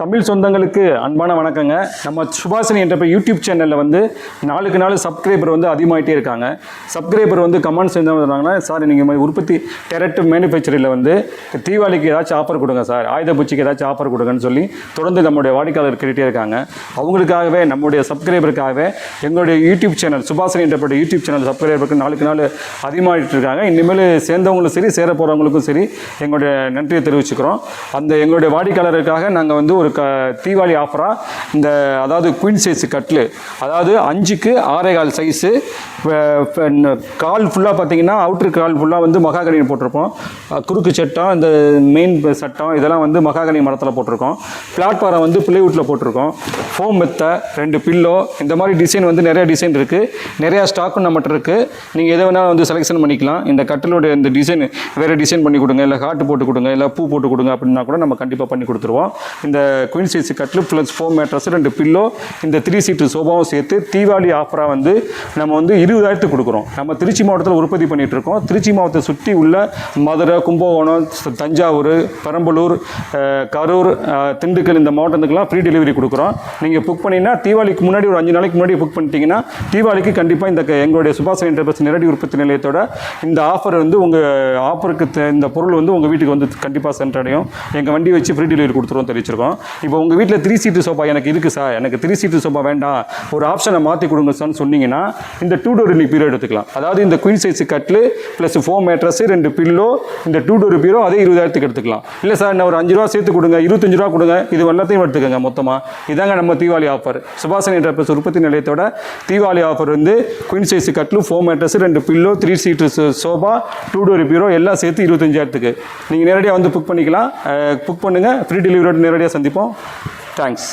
தமிழ் சொந்தங்களுக்கு அன்பான வணக்கங்க. நம்ம சுபாஷினி என்ற யூடியூப் சேனலில் வந்து நாளுக்கு நாள் சப்ஸ்கிரைபர் வந்து அதிகமாகிட்டே இருக்காங்க. சப்ஸ்கிரைபர் வந்து கமெண்ட்ஸ் என்ன பண்ணுறாங்கன்னா, சார் நீங்கள் உற்பத்தி டேரக்ட் மேனுஃபேக்சரில் வந்து தீபாவளிக்கு ஏதாச்சும் ஆஃபர் கொடுங்க சார், ஆயுத பூச்சிக்கு ஏதாச்சும் ஆஃபர் கொடுங்கன்னு சொல்லி தொடர்ந்து நம்முடைய வாடிக்கையாளர் கேட்டுகிட்டே இருக்காங்க. அவங்களுக்காகவே நம்முடைய சப்ஸ்கிரைபருக்காகவே எங்களுடைய யூடியூப் சேனல் சுபாஷினி என்ற யூடியூப் சேனல் சப்ஸ்கிரைபருக்கு நாளுக்கு நாள் அதிகமாகிட்டு இருக்காங்க. இனிமேல் சேர்ந்தவங்களும் சரி சேர போகிறவங்களுக்கும் சரி எங்களுடைய நன்றியை தெரிவிச்சுக்கிறோம். அந்த எங்களுடைய வாடிக்கையாளருக்காக நாங்கள் வந்து ஒரு தீபாவளி ஆஃபராக இந்த அதாவது குயின் சைஸ் கட்லு, அதாவது 5க்கு 6.25 சைஸு, கால் ஃபுல்லாக பார்த்தீங்கன்னா அவுட்ரு கால் ஃபுல்லாக வந்து மகாகனி போட்டிருப்போம். குறுக்கு சட்டம், இந்த மெயின் சட்டம் இதெல்லாம் வந்து மகாகனி மரத்தில் போட்டிருக்கோம். பிளாட்ஃபாரம் வந்து பிள்ளைவுட்டில் போட்டிருக்கோம். ஃபோம் மெத்தை, 2 பில்லோ, இந்த மாதிரி டிசைன் வந்து நிறைய டிசைன் இருக்குது. நிறையா ஸ்டாக்கும் நம்மகிட்ட இருக்குது. நீங்கள் எதை வேணாலும் வந்து செலெக்ஷன் பண்ணிக்கலாம். இந்த கட்டிலோட இந்த டிசைன் வேறு டிசைன் பண்ணி கொடுங்க, இல்லை ஹார்ட் போட்டு கொடுங்க, இல்லை பூ போட்டு கொடுங்க அப்படின்னா கூட நம்ம கண்டிப்பாக பண்ணி கொடுத்துருவோம். இந்த குயின் சைஸ் கட்லு ப்ளஸ் ஃபோம் மேட்ரஸ், 2 பில்லோ, இந்த 3 சீட்டு சோபாவும் சேர்த்து தீபாவளி ஆஃபராக வந்து நம்ம வந்து 20,000 கொடுக்குறோம். நம்ம திருச்சி மாவட்டத்தில் உற்பத்தி பண்ணிகிட்டு இருக்கோம். திருச்சி மாவட்டத்தை சுற்றி உள்ள மதுரை, கும்பகோணம், தஞ்சாவூர், பெரம்பலூர், கரூர், திண்டுக்கல் இந்த மாவட்டத்துக்கெல்லாம் ஃப்ரீ டெலிவரி கொடுக்குறோம். நீங்கள் புக் பண்ணிங்கன்னா தீபாவளிக்கு முன்னாடி ஒரு 5 நாளைக்கு முன்னாடி புக் பண்ணிட்டீங்கன்னா தீபாவளிக்கு கண்டிப்பாக இந்த எங்களுடைய சுபாஷினி என்டர்பிரைஸ் நேரடி உற்பத்தி நிலையத்தோட இந்த ஆஃபர் வந்து உங்கள் ஆஃபருக்கு இந்த பொருள் வந்து உங்கள் வீட்டுக்கு வந்து கண்டிப்பாக சென்றடையும். எங்கள் வண்டி வச்சு ஃப்ரீ டெலிவரி கொடுத்துருவோம் தெரிவிச்சிருக்கோம். இப்போ உங்கள் வீட்டில் 3 சீட்டு சோஃபா எனக்கு இருக்குது சார், எனக்கு 3 சீட்டு சோஃபா வேண்டாம், ஒரு ஆப்ஷனை மாற்றி கொடுங்க சார்னு சொன்னீங்கன்னா இந்த 2 டோர் பீரோ எடுத்துக்கலாம். அதாவது இந்த குயின் சைஸ் கட்லு ப்ளஸ் ஃபோம் மேட்ரஸ், 2 பில்லோ, இந்த 2 டோர் பீரோ அதே 20,000 எடுத்துக்கலாம். இல்லை சார் நான் ஒரு 5 ரூபா சேர்த்து கொடுங்க, 25 ரூபா கொடுங்க, இது எல்லாத்தையும் எடுத்துக்கோங்க மொத்தமாக. இதாங்க நம்ம தீபாவளி ஆஃபர். சுபாஷினி என்டர்பிரைஸ் உற்பத்தி நிலையத்தோட தீபாவளி ஆஃபர் வந்து குயின் சைஸ் கட்லு, foam mattress, 2 pillow, 3 seat sofa, 2 door பீரோ எல்லாம் சேர்த்து 25,000. நீங்கள் நேரடியாக வந்து புக் பண்ணிக்கலாம். புக் பண்ணுங்கள், ஃப்ரீ டெலிவரியோடு நேரடியாக சந்திப்போம். தேங்க்ஸ்.